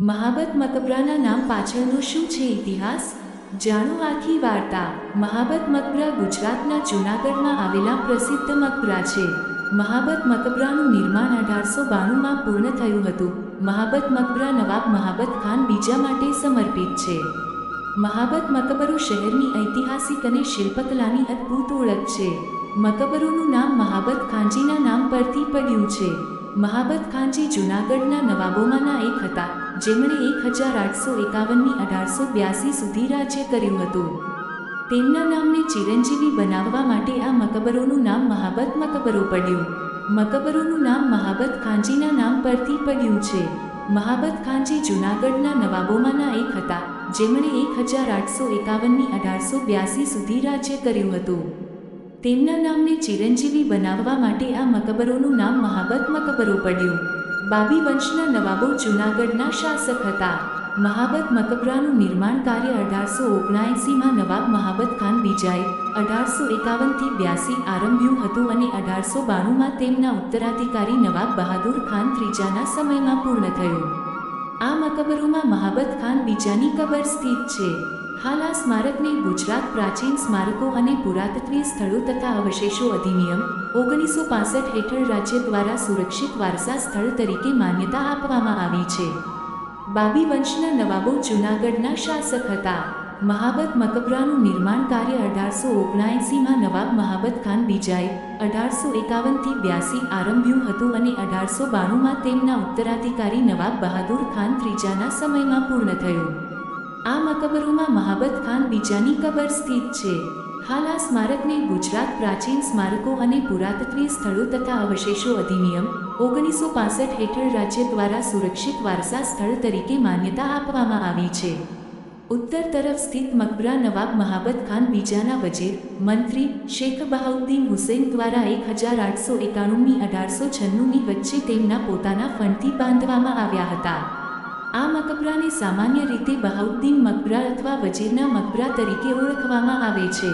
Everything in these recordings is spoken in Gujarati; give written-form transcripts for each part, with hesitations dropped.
મહાબત મકબરાના નામ પાછળનો શું છે ઇતિહાસ? જાણો આખી વાર્તા। મહાબત મકબરા ગુજરાતના જૂનાગઢમાં આવેલા પ્રસિદ્ધ મકબરા છે। મહાબત મકબરાનું નિર્માણ 1892માં પૂર્ણ થયું હતું। મહાબત મકબરા નવાબ મહાબત ખાન બીજા માટે સમર્પિત છે। મહાબત મકબરો શહેરની ઐતિહાસિક અને શિલ્પકલાની અદ્ભુત ઓળખ છે। મકબરોનું નામ મહાબત ખાનજીના નામ પરથી પડ્યું છે। મહાબત ખાનજી જૂનાગઢના નવાબોમાંના એક હતા, જેમણે 1851ની 1882 સુધી રાજ્ય કર્યું હતું। તેમના નામને ચિરંજીવી બનાવવા માટે આ મકબરોનું નામ મહાબત મકબરો પડ્યું। મકબરોનું નામ મહાબત ખાનજીના નામ પરથી પડ્યું છે। મહાબત ખાનજી જૂનાગઢના નવાબોમાંના એક હતા, જેમણે 1851ની 1882 સુધી રાજ્ય કર્યું હતું। તેમના નામને ચિરંજીવી બનાવવા માટે આ મકબરોનું નામ મહાબત મકબરો પડ્યું। બાબી વંશના નવાબો જૂનાગઢના શાસક હતા। મહાબત મકબરાનું નિર્માણ કાર્ય 1879માં નવાબ મહાબત ખાન બીજાએ 1851થી 82 આરંભ્યું હતું અને 1892માં તેમના ઉત્તરાધિકારી નવાબ બહાદુર ખાન ત્રીજાના સમયમાં પૂર્ણ થયું। આ મકબરોમાં મહાબત ખાન બીજાની કબર સ્થિત છે। હાલ આ સ્મારકને ગુજરાત પ્રાચીન સ્મારકો અને પુરાતત્વીય સ્થળો તથા અવશેષો અધિનિયમ 1965 હેઠળ રાજ્ય દ્વારા સુરક્ષિત વારસા સ્થળ તરીકે માન્યતા આપવામાં આવી છે। બાબી વંશના નવાબો જૂનાગઢના શાસક હતા। મહાબત મકબરાનું નિર્માણ કાર્ય 1879માં નવાબ મહાબત ખાન બીજાએ 1851થી 82 આરંભ્યું હતું અને 1892માં તેમના ઉત્તરાધિકારી નવાબ બહાદુર ખાન ત્રીજાના સમયમાં પૂર્ણ થયું। આ મકબરોમાં મહાબત ખાન બીજાની કબર સ્થિત છે। હાલ આ સ્મારકને ગુજરાત પ્રાચીન સ્મારકો અને પુરાતત્વીય સ્થળો તથા અવશેષો અધિનિયમ 1965 હેઠળ રાજ્ય દ્વારા સુરક્ષિત વારસા સ્થળ તરીકે માન્યતા આપવામાં આવી છે। ઉત્તર તરફ સ્થિત મકબરા નવાબ મહાબત ખાન બીજાના વજીર મંત્રી શેખ બહાઉદ્દીન હુસૈન દ્વારા 1891ની 1896ની વચ્ચે તેમના પોતાના ફંડથી બાંધવામાં આવ્યા હતા। આ મકબરાને સામાન્ય રીતે બહાઉદ્દીન મકબરા અથવા વજીરના મકબરા તરીકે ઓળખવામાં આવે છે।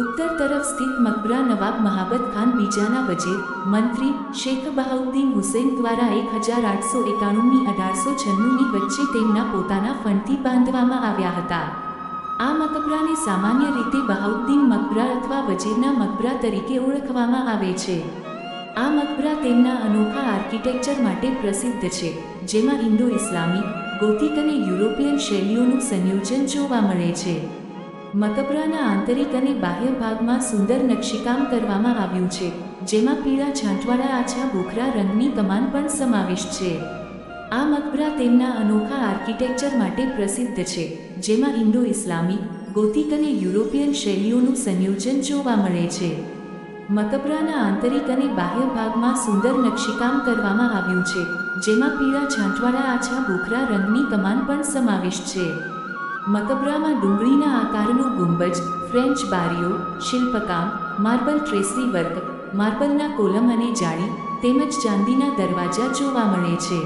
ઉત્તર તરફ સ્થિત મકબરા નવાબ મહાબત ખાન બીજાના વજીર મંત્રી શેખ બહાઉદ્દીન હુસૈન દ્વારા 1891ની 1896ની વચ્ચે તેમના પોતાના ફંડથી બાંધવામાં આવ્યા હતા। આ મકબરાને સામાન્ય રીતે બહાઉદ્દીન મકબરા અથવા વજીરના મકબરા તરીકે ઓળખવામાં આવે છે। આ મકબરા તેમના અનોખા આર્કિટેક્ચર માટે પ્રસિદ્ધ છે, જેમાં ઇન્ડો ઇસ્લામી, ગોથિક અને યુરોપિયન શૈલીઓનું સંયોજન જોવા મળે છે। મકબરાના આંતરિક અને બાહ્ય ભાગમાં સુંદર નકશીકામ કરવામાં આવ્યું છે, જેમાં પીળા છાંટવાળા આછા ભૂખરા રંગની કમાન પણ સમાવિષ્ટ છે। આ મકબરા તેમના અનોખા આર્કિટેક્ચર માટે પ્રસિદ્ધ છે, જેમાં ઇન્ડો ઇસ્લામી, ગોથિક અને યુરોપિયન શૈલીઓનું સંયોજન જોવા મળે છે। મકબરાના આંતરિક અને બાહ્ય ભાગમાં સુંદર નકશીકામ કરવામાં આવ્યું છે, જેમાં પીળા છાંટવાળા આછા ભૂખરા રંગની કમાન પણ સમાવિષ્ટ છે। મકબરામાં ડુંગળીના આકારનો ગુંબજ, ફ્રેન્ચ બારીઓ, શિલ્પકામ, માર્બલ ટ્રેસરી વર્ક, માર્બલના કોલમ અને જાળી તેમજ ચાંદીના દરવાજા જોવા મળે છે।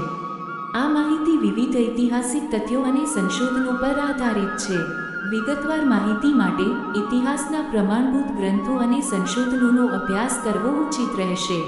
આ માહિતી વિવિધ ઐતિહાસિક તથ્યો અને સંશોધનો પર આધારિત છે। વિગતવાર માહિતી માટે ઇતિહાસના પ્રમાણભૂત ગ્રંથો અને સંશોધનોનો અભ્યાસ કરવો ઉચિત રહેશે।